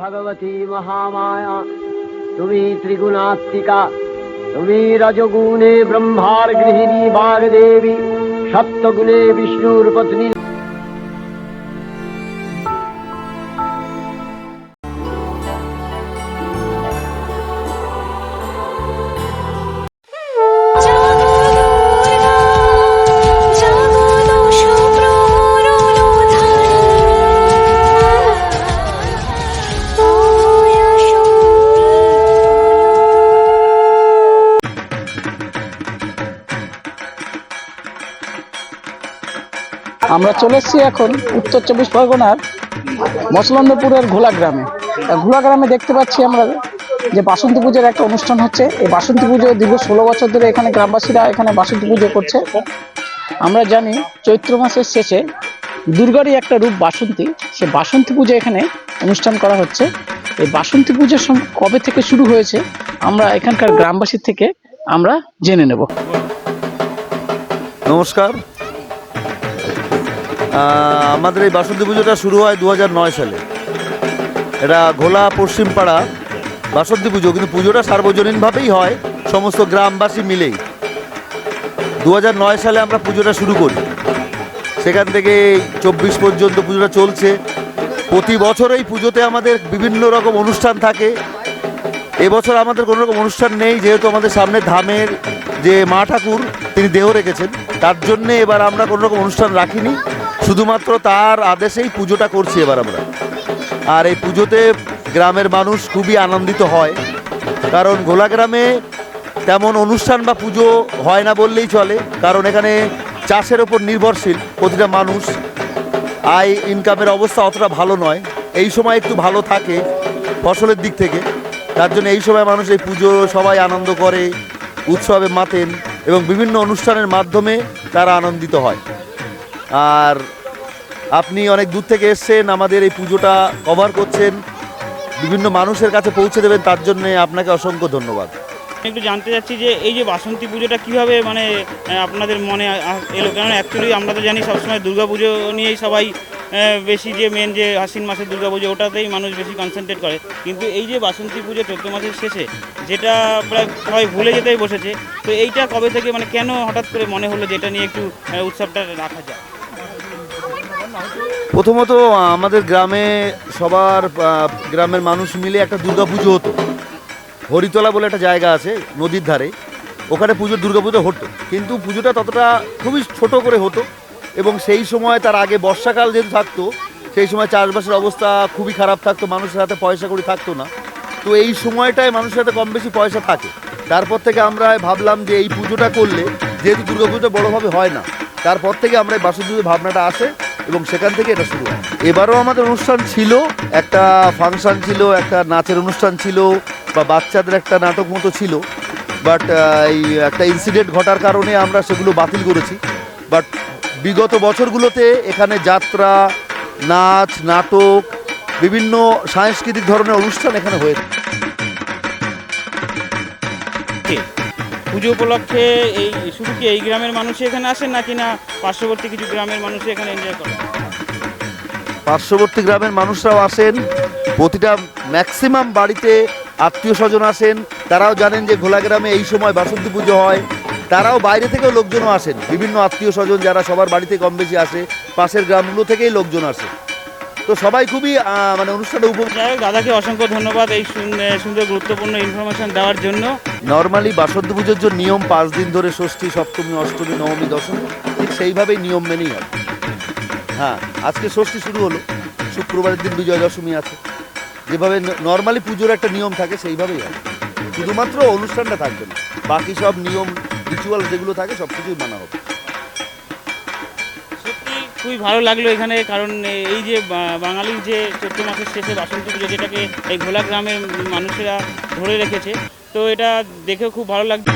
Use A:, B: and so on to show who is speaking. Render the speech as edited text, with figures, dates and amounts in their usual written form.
A: भगवती महामाया तुम्ही त्रिगुणात्मिका तुम्ही रजगुणे ब्रह्मार गृहिणी वाग्देवी सप्तगुणे विष्णुर पत्नी।
B: আমরা চলে এসেছি এখন উত্তর চব্বিশ পরগনার মসলন্দপুরের ঘোলা গ্রামে। ঘোলা গ্রামে দেখতে পাচ্ছি আমরা যে বাসন্তী পুজোর একটা অনুষ্ঠান হচ্ছে। এই বাসন্তী পুজো দীর্ঘ 16 বছর ধরে এখানে গ্রামবাসীরা এখানে বাসন্তী পুজো করছে। আমরা জানি চৈত্র মাসের শেষে দুর্গারই একটা রূপ বাসন্তী, সে বাসন্তী পুজো এখানে অনুষ্ঠান করা হচ্ছে। এই বাসন্তী পুজোর কবে থেকে শুরু হয়েছে আমরা এখানকার গ্রামবাসীর থেকে আমরা জেনে নেব।
C: নমস্কার, আমাদের এই বাসন্তী পুজোটা শুরু হয় 2009 সালে। এটা ঘোলা পশ্চিমপাড়া বাসন্তী পুজো, কিন্তু পুজোটা সার্বজনীনভাবেই হয় সমস্ত গ্রামবাসী মিলেই। 2009 সালে আমরা পুজোটা শুরু করি, সেখান থেকে 24 পর্যন্ত পুজোটা চলছে। প্রতি বছর এই পুজোতে আমাদের বিভিন্ন রকম অনুষ্ঠান থাকে। এবছর আমাদের কোনো রকম অনুষ্ঠান নেই, যেহেতু আমাদের সামনে ধামের যে মা ঠাকুর তিনি দেহ রেখেছেন, তার জন্যে এবার আমরা কোনো রকম অনুষ্ঠান রাখিনি, শুধুমাত্র তার আদেশেই পুজোটা করছি এবার আমরা। আর এই পুজোতে গ্রামের মানুষ খুবই আনন্দিত হয়, কারণ ঘোলা গ্রামে তেমন অনুষ্ঠান বা পুজো হয় না বললেই চলে, কারণ এখানে চাষের ওপর নির্ভরশীল প্রতিটা মানুষ। আয় ইনকামের অবস্থা অতটা ভালো নয়, এই সময় একটু ভালো থাকে ফসলের দিক থেকে, তার জন্য এই সময় মানুষ এই পুজো সবাই আনন্দ করে, উৎসবে মাতেন এবং বিভিন্ন অনুষ্ঠানের মাধ্যমে তারা আনন্দিত হয়। আর আপনি অনেক দূর থেকে এসছেন, আমাদের এই পুজোটা কভার করছেন, বিভিন্ন মানুষের কাছে পৌঁছে দেবেন, তার জন্য আপনাকে অসংখ্য ধন্যবাদ।
D: একটু জানতে চাচ্ছি যে এই যে বাসন্তী পুজোটা কীভাবে মানে আপনাদের মনে এলো, কারণ অ্যাকচুয়ালি আমরা তো জানি সবসময় দুর্গা পুজো নিয়েই সবাই বেশি, যে মেন যে আশ্বিন মাসের দুর্গা পুজো ওটাতেই মানুষ বেশি কনসেন্ট্রেট করে, কিন্তু এই যে বাসন্তী পুজো চৈত্র মাসের শেষে যেটা প্রায় সবাই ভুলে যেতেই বসেছে, তো এইটা কবে থেকে মানে কেন হঠাৎ করে মনে হলো যে এটা নিয়ে একটু উৎসবটা রাখা যায়?
C: প্রথমত আমাদের গ্রামে সবার গ্রামের মানুষ মিলে একটা দুর্গা পুজো হতো। হরিতলা বলে একটা জায়গা আছে নদীর ধারে, ওখানে দুর্গা পুজো হতো, কিন্তু পুজোটা ততটা খুবই ছোট করে হতো। এবং সেই সময় তার আগে বর্ষাকাল যেহেতু থাকতো, সেই সময় চাষবাসের অবস্থা খুবই খারাপ থাকতো, মানুষের হাতে পয়সা কড়ি থাকতো না। তো এই সময়টায় মানুষের হাতে কম বেশি পয়সা থাকে। তারপর থেকে আমরা ভাবলাম যে এই পুজোটা করলে, যেহেতু দুর্গা পুজো বড়োভাবে হয় না, তারপর থেকে আমরা এই বাসন্তী পুজোর ভাবনাটা আসে এবং সেখান থেকে এটা শুরু হয়। এবারও আমাদের অনুষ্ঠান ছিল, একটা ফাংশন ছিল, একটা নাচের অনুষ্ঠান ছিল, বা বাচ্চাদের একটা নাটক মতো ছিল, বাট এই একটা ইনসিডেন্ট ঘটার কারণে আমরা সেগুলো বাতিল করেছি। বাট বিগত বছরগুলোতে এখানে যাত্রা, নাচ, নাটক, বিভিন্ন সাংস্কৃতিক ধরনের অনুষ্ঠান এখানে হয়ে থাকে।
D: পুজো উপলক্ষে এই শুধু কি এই গ্রামের মানুষ এখানে আসেন, নাকি না পার্শ্ববর্তী কিছু গ্রামের মানুষ এখানে এনজয় করেন?
C: পার্শ্ববর্তী গ্রামের মানুষরাও আসেন, প্রতিটা ম্যাক্সিমাম বাড়িতে আত্মীয় স্বজন আসেন, তারাও জানেন যে ঘোলা গ্রামে এই সময় বাসন্তী পুজো হয়। তারাও বাইরে থেকেও লোকজনও আসেন, বিভিন্ন আত্মীয় স্বজন যারা সবার বাড়িতে কম বেশি আসে, পাশের গ্রামগুলো থেকেই লোকজন আসে। তো সবাই খুবই মানে অনুষ্ঠানে উপভোগ।
D: দাদাকে অসংখ্য ধন্যবাদ এই সুন্দর গুরুত্বপূর্ণ ইনফরমেশন দেওয়ার জন্য।
C: নর্মালি বাসন্তী পুজোর যে নিয়ম 5 দিন ধরে, ষষ্ঠী, সপ্তমী, অষ্টমী, নবমী, দশমী, ঠিক সেইভাবেই নিয়ম মেনেই হয়। হ্যাঁ, আজকে ষষ্ঠী শুরু হলো, শুক্রবারের দিন বিজয়া দশমী আছে। যেভাবে নর্মালি পুজোর একটা নিয়ম থাকে সেইভাবেই হয়, শুধুমাত্র অনুষ্ঠানটা থাকবে না, বাকি সব নিয়ম রিচুয়াল যেগুলো থাকে সব কিছুই মানা হবে।
D: সত্যি খুবই ভালো লাগলো এখানে, কারণ এই যে বাঙালির যে চৈত্র মাসের শেষে বাসন্তী পুজো, যেটাকে এই ঘোলা গ্রামের মানুষেরা ধরে রেখেছে, তো এটা দেখেও খুব ভালো লাগছে।